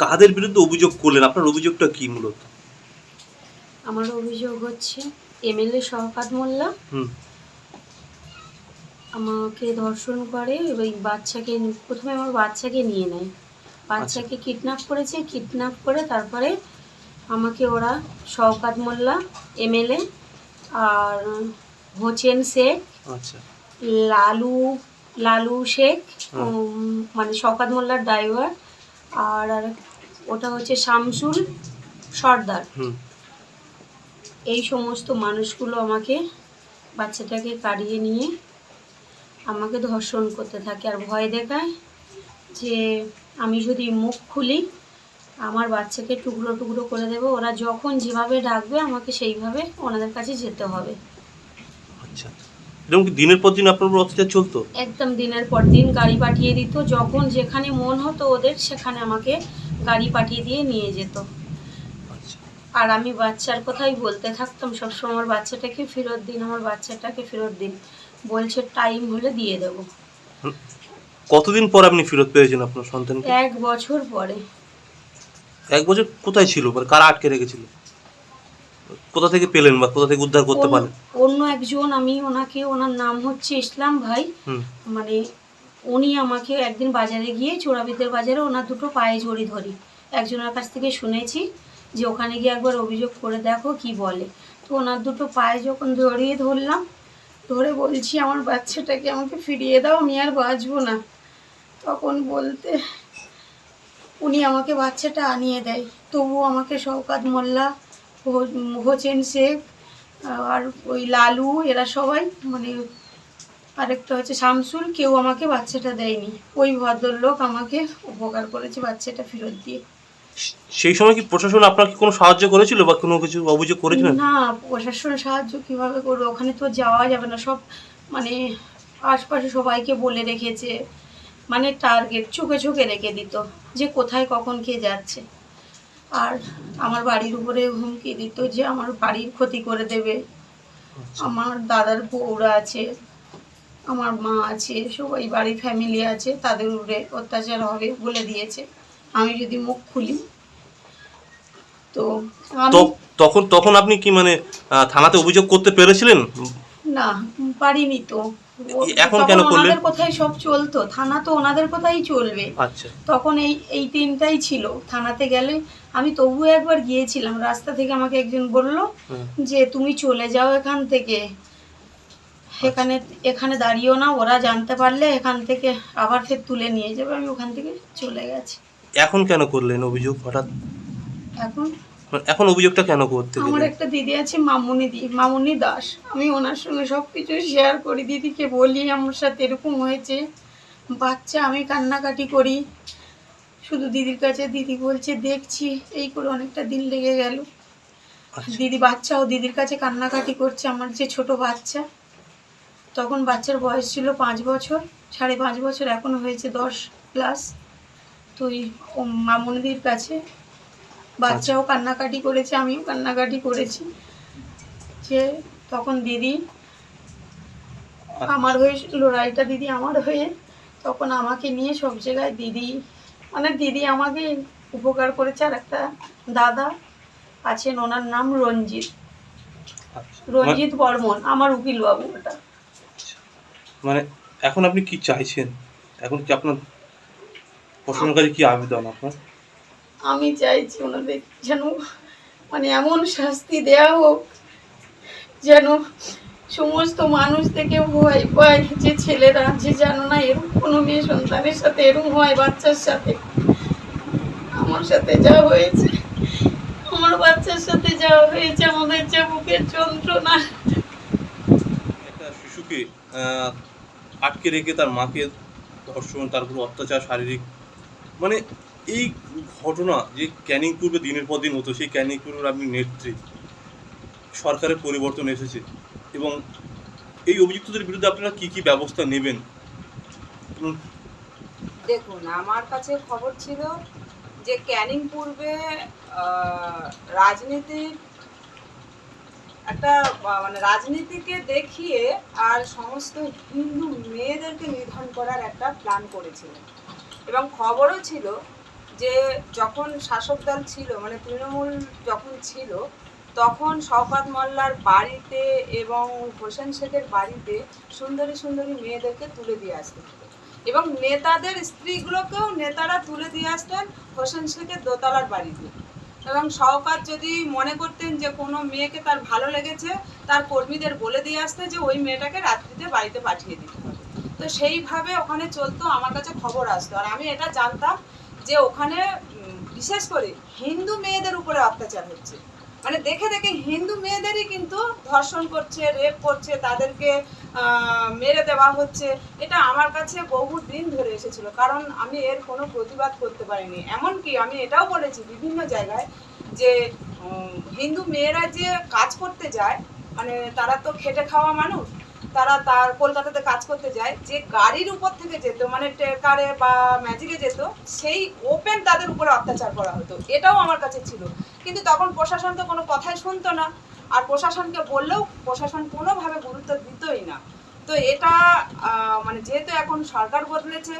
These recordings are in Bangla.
কাদের বিরুদ্ধে অভিযোগ করলেন? আপনার অভিযোগটা কি মূলত? আমার অভিযোগ হচ্ছে এমএলএ শওকত মোল্লা আমাকে ধর্ষণ করে, ওই বাচ্চাকে প্রথমে আমার বাচ্চাকে নিয়ে নেয়, বাচ্চাকে কিডন্যাপ করেছে, কিডন্যাপ করে তারপরে আমাকে ওরা শওকত মোল্লা এমএলএ আর হোসেন শেখ, আচ্ছা, লালু শেখ, মানে শওকত মোল্লার ড্রাইভার, আর ওটা হচ্ছে শামসুল সর্দার, এই সমস্ত মানুষগুলো আমাকে বাচ্চাটাকে কাড়িয়ে নিয়ে আমাকে ধর্ষণ করতে থাকে আর ভয় দেখায় যে আমি যদি মুখ খুলি আমার বাচ্চাকে টুকরো টুকরো করে দেবে, ওরা যখন যেভাবে ডাকবে আমাকে সেইভাবে ওনাদের কাছে যেতে হবে। আচ্ছা, এরকম কি দিনের পর দিন আপনার উপর অত্যাচার চলতো? একদম দিনের পর দিন গাড়ি পাঠিয়ে দিত, যখন যেখানে মন হতো ওদের সেখানে আমাকে গাড়ি পাঠিয়ে দিয়ে নিয়ে যেত। আর আমি বাচ্চার কথাই বলতে থাকতাম সবসময়, আমার বাচ্চাটাকে ফেরত দিন, আমার বাচ্চাটাকে ফেরত দিন, বলছে টাইম হলে দিয়ে দেব। কতদিন পর আপনি ফেরত পেয়েছেন আপনার সন্তানকে? 1 বছর পরে। 1 বছর কোথায় ছিল? মানে কারা আটকে রেখেছিল? কোথা থেকে পেলেন বা কোথা থেকে উদ্ধার করতে পারলেন? অন্য একজন, আমি ওনাকে, ওনার নাম হচ্ছে ইসলাম ভাই, মানে উনি আমাকে একদিন বাজারে গিয়ে, চোরাবিদ্যার বাজারে, ওনার দুটো পায়ে জড়ি ধরি, একজনের কাছ থেকে শুনেছি যে ওখানে গিয়ে একবার অভিযোগ করে দেখো কি বলে। তো ওনার দুটো পায়ে যখন জড়িয়ে ধরলাম, ধরে বলছি আমার বাচ্চাটাকে আমাকে ফিরিয়ে দাও, আমি আর বাঁচবো না, তখন বলতে উনি আমাকে বাচ্চাটা আনিয়ে দেয়। তবুও আমাকে শওকত মোল্লা, হোসেন শেখ আর ওই লালু, এরা সবাই, মানে আরেকটা হচ্ছে শামসুল, কেউ আমাকে বাচ্চাটা দেয়নি। ওই ভদ্রলোক আমাকে উপকার করেছে বাচ্চাটা ফেরত দিয়ে। সেই সময় কি প্রশাসন আপনাকে কোনো সাহায্য করেছিল বা কোনো কিছু অভিযোগ করেছিলেন? না, প্রশাসন সাহায্য কিভাবে করবে, ওখানে তো যাওয়া যাবে না, সব মানে আশপাশে সবাইকে বলে রেখেছে, মানে টার্গেট চোখে চোখে রেখে দিত যে কোথায় কখন কে যাচ্ছে। আর আমার বাড়ির উপরে হুমকি দিত যে আমার বাড়ির ক্ষতি করে দেবে, আমার দাদার বউরা আছে, আমার মা আছে, সবাই বাড়ির ফ্যামিলি আছে, তাদের উপরে অত্যাচার হবে বলে দিয়েছে আমি যদি মুখ খুলি। তো তখন তখন আপনি কি মানে থানাতে অভিযোগ করতে পেরেছিলেন? না, পারিনি তো। এখন কেন করলেন? ওনাদের কথাই সব চলতো, থানা তো ওনাদের কথাই চলবে। আচ্ছা, তখন এই দিনটাই ছিল, থানাতে গেলে আমি তবুও একবার গিয়েছিলাম, রাস্তা থেকে আমাকে একজন বলল যে তুমি চলে যাও এখান থেকে, এখানে দাঁড়িয়েও না, ওরা জানতে পারলে এখান থেকে আবার ফের তুলে নিয়ে যাবে, আমি ওখান থেকে চলে গেছি। এখন কেন করলেন অভিযোগ হঠাৎ? এখন অভিযোগটা কেন করতে গেলেন? আমার একটা দিদি আছে মামুনি দাস, আমি ওনার সঙ্গে সব কিছু শেয়ার করি, দিদিকে বলি আমার সাথে এরকম হয়েছে, বাচ্চা, আমি কান্নাকাটি করি শুধু দিদির কাছে, দিদি বলছে দেখছি, এই করে অনেকটা দিন লেগে গেল। দিদি বাচ্চাও দিদির কাছে কান্নাকাটি করছে, আমার যে ছোট বাচ্চা, তখন বাচ্চার বয়স ছিল 5 বছর, 5.5 বছর, এখন হয়েছে 10+। তো মামুনিদির কাছে বাচ্চাও কান্নাকাটি করেছে, আমিও কান্নাকাটি করেছি, যে তখন দিদি আমার হয়ে লড়াইটা, দিদি আমার হয়ে তখন আমাকে নিয়ে সব জায়গায়, দিদি আমাকে উপকার করেছে। আর একটা দাদা আছেন, ওনার নাম রঞ্জিত বর্মন, আমার উকিল বাবু ওটা। মানে এখন আপনি কি চাইছেন? এখন কি আপনার প্রশাসনের কাছে কি আবেদন আপনার? আমি চাইছি ওনাদের যেন মানে এমন শাস্তি দেয়া হোক যেন সমস্ত মানুষ থেকে ভয় পায়, যে ছেলেরা যে জানো না এরকম কোনো মেয়ে সন্তানের সাথে এরকম হয়, বাচ্চার সাথে, আমার সাথে যা হয়েছে, আমার বাচ্চার সাথে যা হয়েছে, আমাদের যে বুকের যন্ত্রণা। একটা শিশুকে আটকে রেখে তার মাকে ধর্ষণ, তারপর অত্যাচার, শারীরিক, মানে এই ঘটনা যে ক্যানিং পূর্বে দিনের পর দিন হতো, সেই ক্যানিং পূর্বের আপনি নেত্রী, সরকারের পরিবর্তন এসেছে, এবং এই অভিযুক্তদের বিরুদ্ধে আপনারা কি কি ব্যবস্থা নেবেন? দেখুন, আমার কাছে খবর ছিল যে ক্যানিং পূর্বে রাজনীতির একটা মানে রাজনীতিকে দেখিয়ে আর সমস্ত হিন্দু মেয়েদেরকে নিধন করার একটা প্ল্যান করেছিলেন, এবং খবরও ছিল যে যখন শাসক দল ছিল মানে তৃণমূল যখন ছিল তখন শওকত মোল্লার বাড়িতে এবং হোসেন শেখের বাড়িতে সুন্দরী সুন্দরী মেয়েদেরকে তুলে দিয়ে আসতে হতো এবং নেতাদের স্ত্রীগুলোকেও নেতারা তুলে দিয়ে আসতেন হোসেন শেখের দোতলার বাড়িতে। এবং শওকত যদি মনে করতেন যে কোনো মেয়েকে তার ভালো লেগেছে তার কর্মীদের বলে দিয়ে আসতে যে ওই মেয়েটাকে রাত্রিতে বাড়িতে পাঠিয়ে দিতে হবে। তো সেইভাবে ওখানে চলতো, আমার কাছে খবর আসতো। আর আমি এটা জানতাম যে ওখানে বিশেষ করে হিন্দু মেয়েদের উপরে অত্যাচার হচ্ছে, মানে দেখে দেখে হিন্দু মেয়েদেরই কিন্তু ধর্ষণ করছে, রেপ করছে, তাদেরকে মেরে দেওয়া হচ্ছে। এটা আমার কাছে বহু দিন ধরে এসেছিল, কারণ আমি এর কোনো প্রতিবাদ করতে পারিনি। এমনকি আমি এটাও বলেছি বিভিন্ন জায়গায় যে হিন্দু মেয়েরা যে কাজ করতে যায়, মানে তারা তো খেটে খাওয়া মানুষ, তার কলকাতাতে কাজ করতে যায়, যে গাড়ির উপর থেকে যেত মানে ট্রেকারে বা ম্যাজিকে যেত, সেই ওপেন তাদের উপরে অত্যাচার করা হতো। এটাও আমার কাছে ছিল, কিন্তু তখন প্রশাসন তো কোনো কথাই শুনতো না, আর প্রশাসনকে বললেও প্রশাসন কোনোভাবে গুরুত্ব দিতই না। তো এটা মানে যেহেতু এখন সরকার বদলেছে,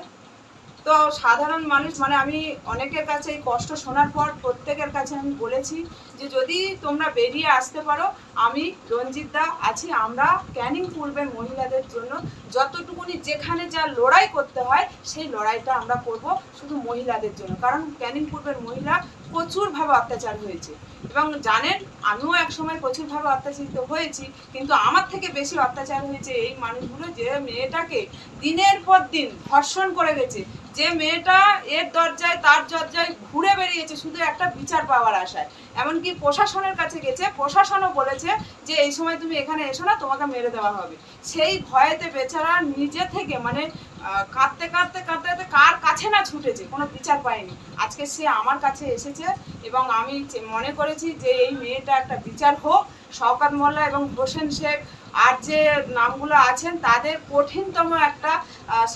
তো সাধারণ মানুষ মানে আমি অনেকের কাছে এই কষ্ট শোনার পর প্রত্যেকের কাছে আমি বলেছি যে যদি তোমরা বেরিয়ে আসতে পারো, আমি রঞ্জিত দা আছি, আমরা ক্যানিং পূর্বের মহিলাদের জন্য যতটুকুনি যেখানে যা লড়াই করতে হয় সেই লড়াইটা আমরা করব শুধু মহিলাদের জন্য। কারণ ক্যানিং পূর্বের মহিলা প্রচুরভাবে অত্যাচার হয়েছে এবং জানেন আমিও একসময় প্রচুরভাবে অত্যাচারিত হয়েছি, কিন্তু আমার থেকে বেশি অত্যাচার হয়েছে এই মানুষগুলো যে মেয়েটাকে দিনের পর দিন ধর্ষণ করে গেছে, যে মেয়েটা এর দরজায় তার দরজায় ঘুরে বেরিয়েছে শুধু একটা বিচার পাওয়ার আশায়। এমনকি প্রশাসনের কাছে গেছে, প্রশাসনও বলেছে যে এই সময় তুমি এখানে এসো না, তোমাকে মেরে দেওয়া হবে। সেই ভয়েতে বেচারা নিজে থেকে মানে কাঁদতে কাঁদতে কাঁদতে কাঁদতে কার কাছে না ছুটেছে, কোনো বিচার পায়নি। আজকে সে আমার কাছে এসেছে এবং আমি মনে করেছি যে এই মেয়েটা একটা বিচার হোক, শওকত মোল্লা এবং হোসেন শেখ আর যে নামগুলো আছেন তাদের কঠিনতম একটা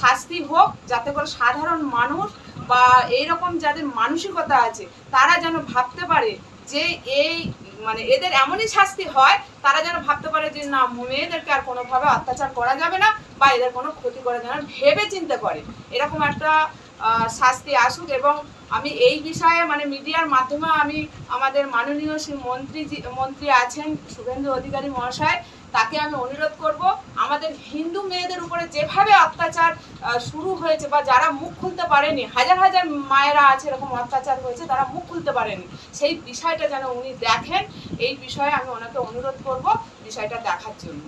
শাস্তি হোক, যাতে করে সাধারণ মানুষ বা এইরকম যাদের মানসিকতা আছে তারা যেন ভাবতে পারে যে এই মানে এদের এমনই শাস্তি হয়, তারা যেন ভাবতে পারে যে না, মেয়েদেরকে আর কোনোভাবে অত্যাচার করা যাবে না বা এদের কোনো ক্ষতি করা যাবে না, ভেবে চিন্তে করে এরকম একটা শাস্তি আসুক। এবং আমি এই বিষয়ে মানে মিডিয়ার মাধ্যমে আমি আমাদের মাননীয় শ্রী মন্ত্রী আছেন শুভেন্দু অধিকারী মহাশয়, তাকে আমি অনুরোধ করব আমাদের হিন্দু মেয়েদের উপরে যেভাবে অত্যাচার শুরু হয়েছে বা যারা মুখ খুলতে পারেনি, হাজার হাজার মায়েরা আছে এরকম অত্যাচার হয়েছে তারা মুখ খুলতে পারেনি, সেই বিষয়টা যেন উনি দেখেন। এই বিষয়ে আমি ওনাকে অনুরোধ করব বিষয়টা দেখার জন্য।